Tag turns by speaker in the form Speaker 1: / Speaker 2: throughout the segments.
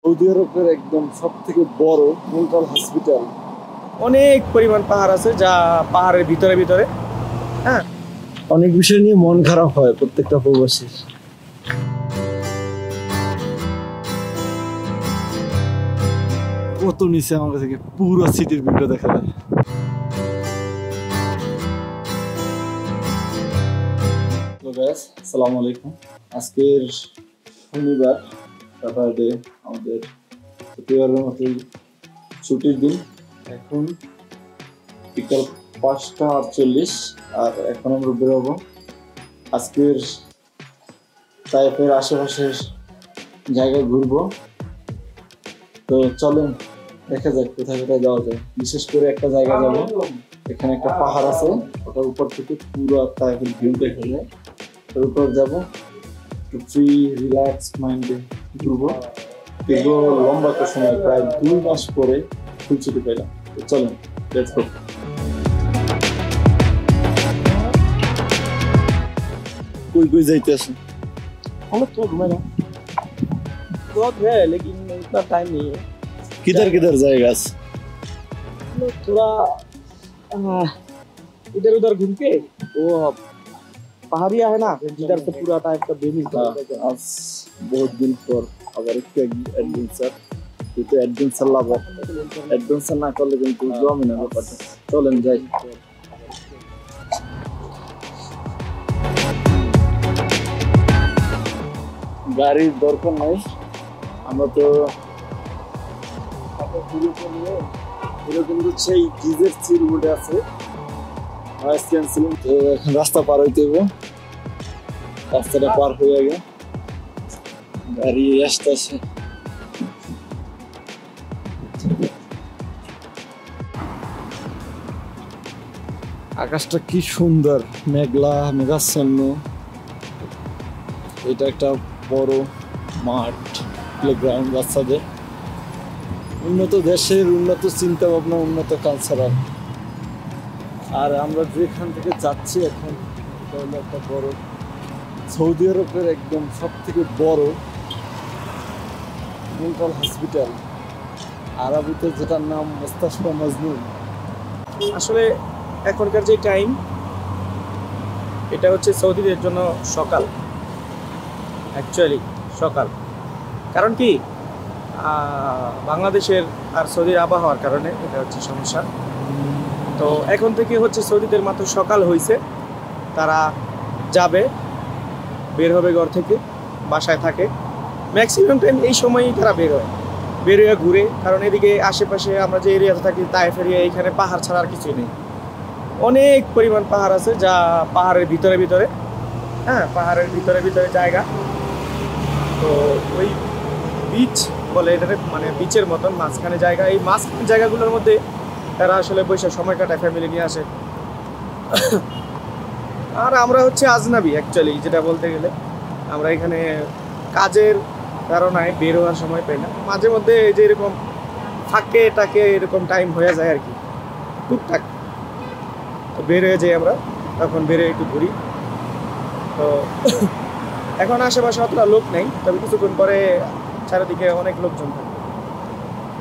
Speaker 1: Saudi আরবের একদম সব থেকে বড় মেন্টাল হসপিটাল।
Speaker 2: অনেক পরিমাণ পাহাড় আছে যা পাহাড়ের ভিতরে ভিতরে। হ্যাঁ,
Speaker 1: অনেক বিষয় নিয়ে মন খারাপ হয় প্রত্যেকটা প্রবাসীর। কত নিচে আমার কাছে পুরো সিটির ভিউটা দেখা যায়। আসসালামু আলাইকুম। আজকের শনিবার, স্যাটারডে, আমাদের প্রতিবারের মতোই ছুটির দিন। এখন বিকাল 5:48 আর এখন আমরা বেরোবো আজকের তাইফের আশেপাশের জায়গায় ঘুরবো। তো চলেন দেখা যাক কোথায় কোথায় যাওয়া যায়। বিশেষ করে একটা জায়গা যাবো, এখানে একটা পাহাড় আছে, ওটার উপর থেকে পুরো তাইফের ভিউ দেখা যায়। ওর উপর যাবো, একটু ফ্রি রিল্যাক্স মাইন্ডে ঘুরবো। দীর্ঘ লম্বা একটা সময়, প্রায় 2 মাস পরে ফুল ছুটি পেলাম। তো চলেন, লেটস গো। कोई जाते हैं
Speaker 2: हम लोग तो घूमे ना, बहुत है लेकिन इतना टाइम नहीं है।
Speaker 1: किधर किधर जाएगा?
Speaker 2: हम लोग थोड़ा इधर उधर घूम के वो पहाड़िया है ना, जिधर से पूरा टाइप का व्यू मिलता है।
Speaker 1: आज बहुत दिन पर আবার একটু অ্যাডভেঞ্চার, কিন্তু অ্যাডভেঞ্চার লাভ, অ্যাডভেঞ্চার না করলে কিন্তু জমে না ব্যাপারটা। চলেন যাই। গাড়ির দরকার নাই, আমরা তো কিন্তু সেই ডিজের চিল রোডে আছে। তো এখন রাস্তা পার হইতে হবে, রাস্তাটা পার হয়ে আগে গাড়ি আসতেছে। আকাশটা কি সুন্দর, মেঘলা মেঘাচ্ছন্ন। এটা একটা বড় মাঠ, প্লেগ্রাউন্ড বাচ্চাদের। উন্নত দেশের উন্নত চিন্তা ভাবনা, উন্নত কালচারাল। আর আমরা যেখান থেকে যাচ্ছি এখন, এটা হলো একটা বড় সৌদি আরবের একদম সব থেকে বড় মেন্টাল হসপিটাল, আরবিতে যেটার নাম মুস্তাশফা মাজনুন।
Speaker 2: আসলে এখনকার যে টাইম, এটা হচ্ছে সৌদিদের জন্য সকাল, অ্যাকচুয়ালি সকাল। কারণ কি, বাংলাদেশের আর সৌদির আবহাওয়ার কারণে এটা হচ্ছে সমস্যা। তো এখন থেকে হচ্ছে সৌদিদের মাত্র সকাল হয়েছে, তারা যাবে, বের হবে ঘর থেকে, বাসায় থাকে ম্যাক্সিমাম টাইম এই সময়ই তারা বের হয়ে ঘুরে। কারণ এদিকে আশেপাশে আমরা যে এরিয়াতে থাকি, তাইফ এরিয়া, এইখানে পাহাড় ছাড়া আর কিছুই নেই। অনেক পরিমাণ পাহাড় আছে যা পাহাড়ের ভিতরে ভিতরে। হ্যাঁ, পাহাড়ের ভিতরে ভিতরে জায়গা। তো ওই বিচ বলে এটাতে, মানে বিচের মতন মাঝখানে জায়গা। এই মাঝখানে জায়গাগুলোর মধ্যে তারা আসলে বৈশাখ সময় কাটায়, ফ্যামিলি নিয়ে আসে। আর আমরা হচ্ছে আজনাবি অ্যাকচুয়ালি, যেটা বলতে গেলে আমরা এখানে কাজের কারণে বের হওয়ার সময় পাই না। মাঝে মধ্যে এই যে এরকম ফাঁকে টাকে এরকম টাইম হয়ে যায় আর কি, টুকটাক। তো বের হয়ে যাই আমরা, তখন বের হয়ে একটু ঘুরি। তো এখন আশেপাশে অতটা লোক নেই, তবে কিছুক্ষণ পরে চারিদিকে অনেক লোকজন থাকে।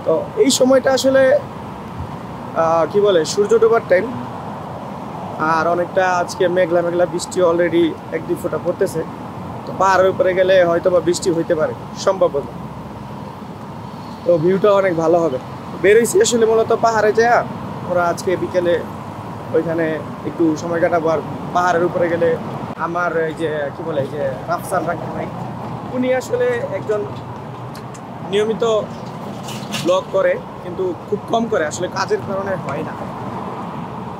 Speaker 2: তো এই সময়টা আসলে কি বলে, সূর্য ডোবার টাইম। আর অনেকটা আজকে মেঘলা মেঘলা, বৃষ্টি অলরেডি 1-2 ফোঁটা পড়তেছে। তো পাহাড়ের উপরে গেলে হয়তো বা বৃষ্টি হইতে পারে, সম্ভবত। তো ভিউটা অনেক ভালো হবে। বেরোইছি আসলে মূলত পাহাড়ে যায়। ওরা আজকে বিকেলে ওইখানে একটু সময় কাটাবো। আর পাহাড়ের উপরে গেলে আমার এই যে কি বলে, এই যে রাফসান রাখেন ভাই, উনি আসলে একজন নিয়মিত ব্লগ করে, কিন্তু খুব কম করে, আসলে কাজের কারণে হয় না।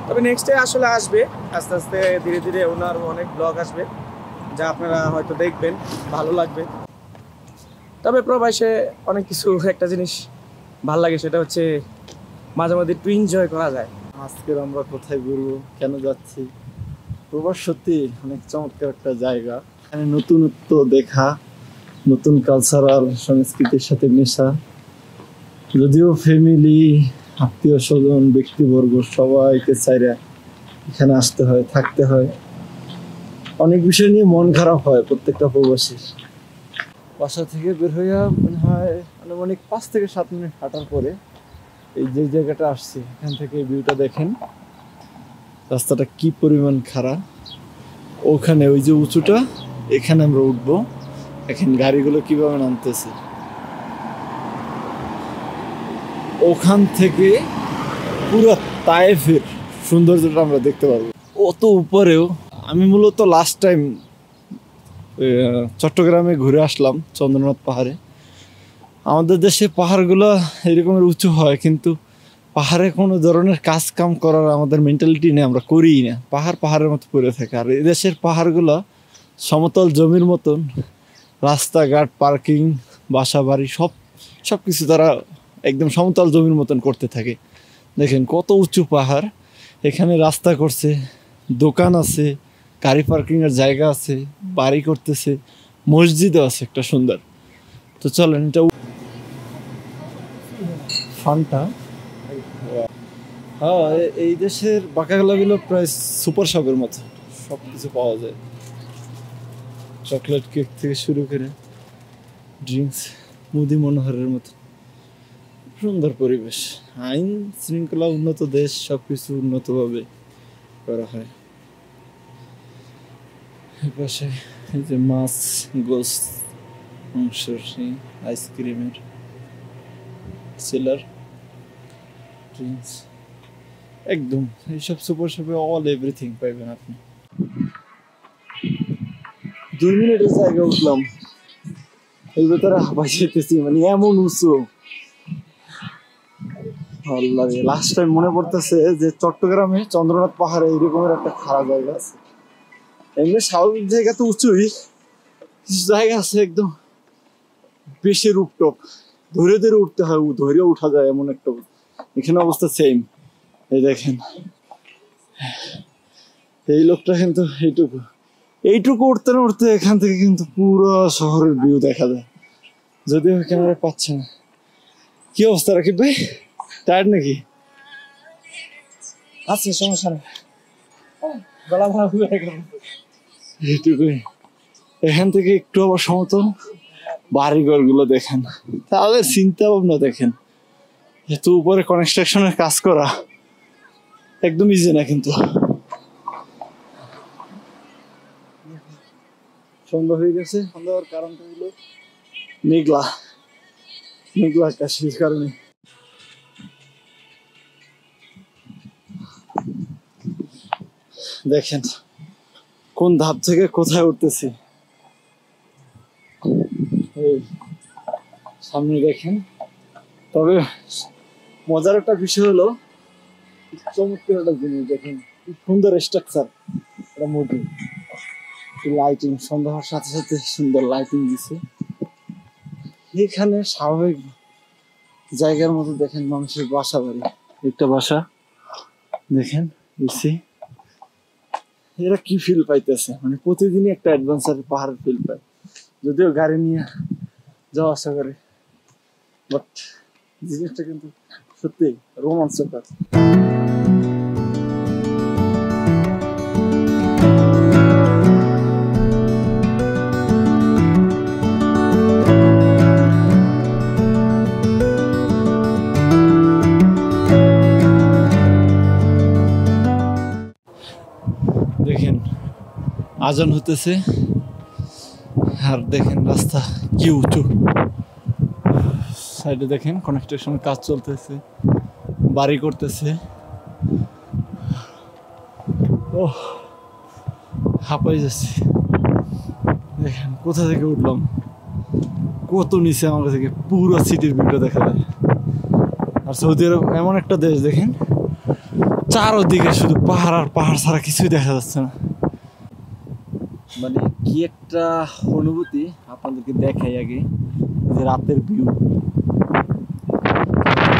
Speaker 2: তবে নেক্সটে আসলে আসবে, আস্তে আস্তে ধীরে ধীরে ওনার অনেক ব্লগ আসবে, যা আপনারা হয়তো দেখবেন, ভালো লাগবে। তবে প্রবাসে অনেক কিছু, একটা জিনিস ভালো লাগে, সেটা হচ্ছে মাঝে মাঝে একটু এনজয় করা যায়।
Speaker 1: আজকের আমরা কোথায় ঘুরবো, কেন যাচ্ছি? প্রবাস সত্যি অনেক চমৎকার একটা জায়গা। এখানে নতুনত্ব দেখা, নতুন কালচারাল সংস্কৃতির সাথে মেশা। যদিও ফ্যামিলি, আত্মীয় স্বজন, ব্যক্তিবর্গ সবাইকে চাইরা এখানে আসতে হয়, থাকতে হয়। অনেক বিষয় নিয়ে মন খারাপ হয় প্রত্যেকটা প্রবাসীর। বাসা থেকে বের হইয়া মনে হয় আনুমানিক 5 থেকে 7 মিনিট হাঁটার পরে এই যে জায়গাটা আসছি, এখান থেকে ভিউটা দেখেন। রাস্তাটা কি পরিমাণ খারাপ। ওখানে ওই যে উঁচুটা, এখানে আমরা উঠবো। এখন গাড়িগুলো কিভাবে নামতেছে, ওখান থেকে পুরো তায়েফের সৌন্দর্যটা আমরা দেখতে পারবো। অত উপরেও আমি মূলত লাস্ট টাইম চট্টগ্রামে ঘুরে আসলাম চন্দ্রনাথ পাহাড়ে। আমাদের দেশে পাহাড়গুলো এরকমের উঁচু হয়, কিন্তু পাহাড়ে কোনো ধরনের কাজ কাম করার আমাদের মেন্টালিটি নেই, আমরা করিই না। পাহাড় পাহাড়ের মতো পড়ে থাকে। আর এই দেশের পাহাড়গুলো সমতল জমির মতন, রাস্তাঘাট, পার্কিং, বাসা বাড়ি সব কিছু তারা একদম সমতল জমির মতন করতে থাকে। দেখেন কত উঁচু পাহাড়, এখানে রাস্তা করছে, দোকান আছে, গাড়ি পার্কিংয়ের জায়গা আছে, বাড়ি করতেছে, মসজিদও আছে একটা সুন্দর। তো চলেন, এটা ফানটা। হ্যাঁ, এই দেশের বাঁকাগুলো প্রায় সুপার শপের মতো, সব কিছু পাওয়া যায়। চকলেট কেক থেকে শুরু করে ড্রিঙ্কস, মুদি মনোহরের মতো সুন্দর পরিবেশ। আইন শৃঙ্খলা উন্নত দেশ, সবকিছু উন্নতভাবে করা হয়। এপাশে এই যে মাছ, গোস্ত, মাংস, আইসক্রিমের সেলার, ড্রিঙ্কস, একদম এইসব সুপার শপে অল এভরিথিং পাইবেন আপনি। 2 মিনিটের জায়গা উঠলাম, এর ভেতরে হাঁপাই যেতেছি, মানে এমন উঁচু। আল্লাহ, লাস্ট টাইম মনে পড়তেছে যে চট্টগ্রামে চন্দ্রনাথ পাহাড়ে এরকমের একটা খারাপ জায়গা আছে। এমনি স্বাভাবিক জায়গা তো উঁচুই, কিছু জায়গা আছে একদম বেশি রূপটপ, ধরে ধরে উঠতে হয়, ধরে উঠা যায় এমন একটা। এখানে অবস্থা সেম। এই দেখেন, এই লোকটা কিন্তু এইটুকু উঠতে না উঠতে এখান থেকে কিন্তু পুরো শহরের ভিউ দেখা যায়, যদিও ক্যামেরা পাচ্ছে না। কি অবস্থা রাকিব ভাই, টায়ার্ড নাকি?
Speaker 2: আচ্ছা, সমস্যা নেই, গলা ভালো হয়ে গেল।
Speaker 1: এইটুকুই। এখান থেকে একটু আবার সমতল, বাড়িঘর গুলো দেখেন, তাদের চিন্তা ভাবনা দেখেন। এত উপরে কনস্ট্রাকশনের কাজ করা একদম ইজি না, কিন্তু সন্ধ্যা হয়ে গেছে। সন্ধ্যা হওয়ার কারণটা হলো মেঘলা আকাশের কারণে। দেখেন কোন ধাপ থেকে কোথায় উঠতেছি। এই সামনে দেখেন। তবে মজার একটা বিষয় হলো, চমৎকার একটা জিনিস দেখেন, কি সুন্দর স্ট্রাকচার। এটা মোটি লাইটিং, সন্ধ্যা হওয়ার সাথে সাথে সুন্দর লাইটিং দিছে। এখানে স্বাভাবিক জায়গার মতো দেখেন মানুষের বাসা বাড়ি। একটা বাসা দেখেন দিছি। এরা কি ফিল পাইতেছে, মানে প্রতিদিনই একটা অ্যাডভেঞ্চার পাহাড়ের ফিল পায়, যদিও গাড়ি নিয়ে যাওয়া আসা করে। বাট জিনিসটা কিন্তু সত্যি রোমাঞ্চকর। দেখেন আজান হতেছে, আর দেখেন রাস্তা কি উঁচু। সাইডে দেখেন কনস্ট্রাকশন কাজ চলতেছে, বাড়ি করতেছে। ও হাঁপাই যাচ্ছে। দেখেন কোথা থেকে উঠলাম, কত নিচে আমার থেকে পুরো সিটির ভিউটা দেখা যায়। আর সৌদি আরব এমন একটা দেশ দেখেন, চারদিকে শুধু পাহাড় আর পাহাড় ছাড়া কিছুই দেখা যাচ্ছে না। মানে কি একটা অনুভূতি আপনাদেরকে দেখাই আগে, যে রাতের ভিউ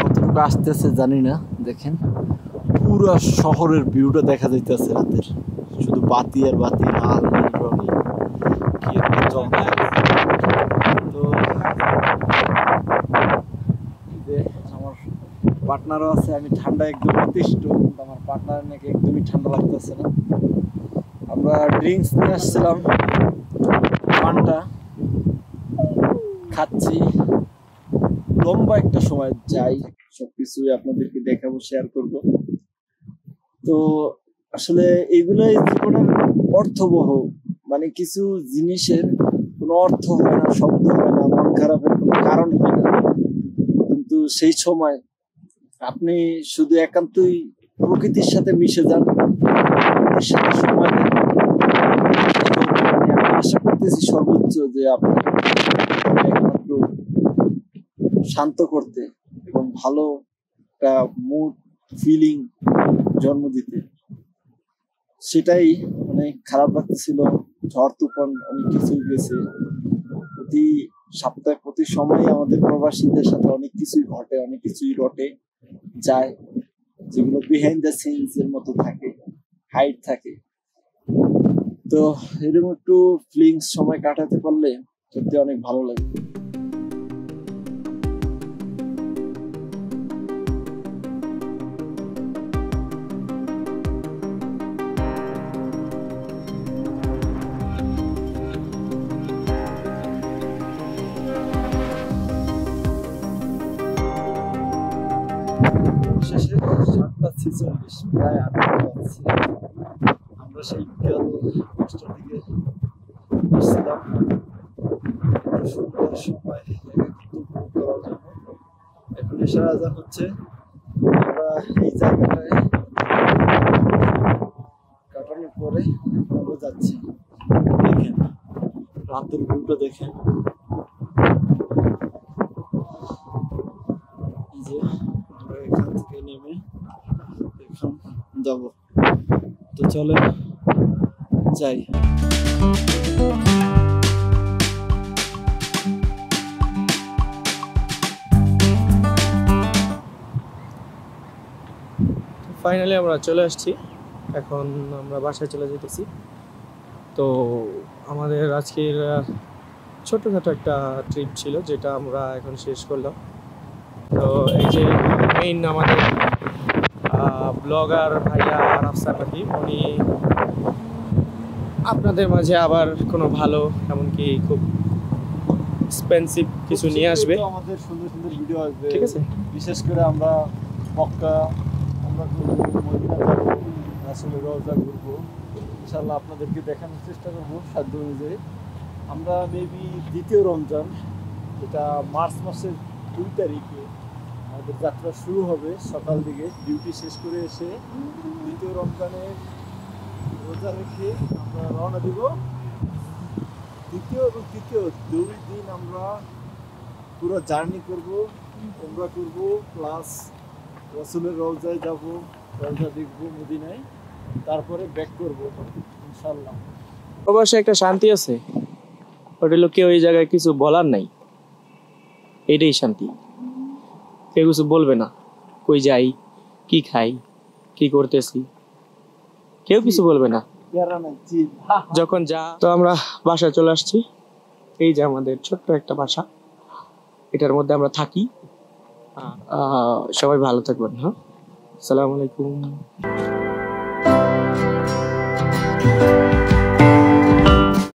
Speaker 1: কতটুকু আসতেছে জানি না। দেখেন পুরো শহরের ভিউটা দেখা যাইতেছে রাতের, শুধু বাতি আর বাতি, লাল নীল রঙে কি একটা চমৎকার। তো আমার পার্টনারও আছে, আমি ঠান্ডা একদম অতিষ্ঠ, কিন্তু আমার পার্টনার নাকি একদমই ঠান্ডা লাগতেছে না। আমরা ড্রিঙ্কস নিয়ে আসছিলাম, ফান্টা, খাচ্ছি, লম্বা একটা সময় যাই, সবকিছু আপনাদেরকে দেখাবো, শেয়ার করব। তো আসলে এগুলাই জীবনের অর্থবহ, মানে কিছু জিনিসের কোনো অর্থ হয় না, শব্দ হয় না, মন খারাপের কোনো কারণ হয় না, কিন্তু সেই সময় আপনি শুধু একান্তই প্রকৃতির সাথে মিশে যান, প্রকৃতির সাথে সময় দেন, এবং আমি আশা করতেছি সর্বোচ্চ যে আপনার একমাত্র শান্ত করতে এবং ভালো একটা মুড ফিলিং জন্ম দিতে। সেটাই অনেক খারাপ লাগতেছিল, ঝড় তুফান অনেক কিছুই গেছে, প্রতি সপ্তাহে প্রতি সময় আমাদের প্রবাসীদের সাথে অনেক কিছুই ঘটে, অনেক কিছুই রটে যায়, যেগুলো বিহাইন্ড দ্য সিনস এর মতো থাকে, হাইড থাকে। তো এরকম একটু ফিলিংস সময় কাটাতে পারলে সত্যি অনেক ভালো লাগবে। শেষে 7:46, প্রায় 8টা বাজছে। আমরা সেই বিকাল 5টার দিকে আসছিলাম সুন্দর সময় একাকিত্ব উপভোগ করার জন্য। এখন এশার আজান হচ্ছে, আমরা এই জায়গাটায় কাটানোর পরে আমরা যাচ্ছি। দেখেন রাতের ভিউটা, দেখেন এই যে আমরা এখান থেকে নেমে এখন যাব। তো চলে যাই।
Speaker 2: ফাইনালি আমরা চলে আসছি, এখন আমরা বাসায় চলে যেতেছি। তো আমাদের আজকের ছোটখাটো একটা ট্রিপ ছিল, যেটা আমরা এখন শেষ করলাম। তো এই যে মেইন আমাদের ব্লগার ভাইয়া রাফসান পাখি, উনি আপনাদের মাঝে আবার কোনো ভালো, এমনকি খুব এক্সপেন্সিভ কিছু নিয়ে আসবে।
Speaker 1: আমাদের সুন্দর সুন্দর ভিডিও আসবে,
Speaker 2: ঠিক আছে।
Speaker 1: বিশেষ করে আমরা মক্কা, আমরা মদিনা যাবো, রাসূলের রওজা ঘুরবো, ইনশাআল্লাহ আপনাদেরকে দেখানোর চেষ্টা করবো সাধ্য অনুযায়ী। আমরা মেবি দ্বিতীয় রমজান, এটা মার্চ মাসের 2 তারিখে আমাদের যাত্রা শুরু হবে। সকাল দিকে ডিউটি শেষ করে এসে দ্বিতীয় রমজানের রোজা রেখে আমরা রওনা দিব। দ্বিতীয় এবং তৃতীয় 2 দিন আমরা পুরো জার্নি করব, উমরা করব, প্লাস রাসূলের রওজায় যাব, রওজা দেখব মদিনায়, তারপরে ব্যাক করব ইনশাআল্লাহ।
Speaker 2: প্রবাসে একটা শান্তি আছে, ওটা হলো কেউ এই জায়গায় কিছু বলার নাই, এটাই শান্তি। কেউ কিছু বলবে না, কই যাই, কি খাই, কি করতেছি, কেউ কিছু বলবে না যখন যা। তো আমরা বাসায় চলে আসছি, এই যে আমাদের ছোট্ট একটা বাসা, এটার মধ্যে আমরা থাকি। সবাই ভালো থাকবেন। হ্যাঁ, আসসালামু আলাইকুম।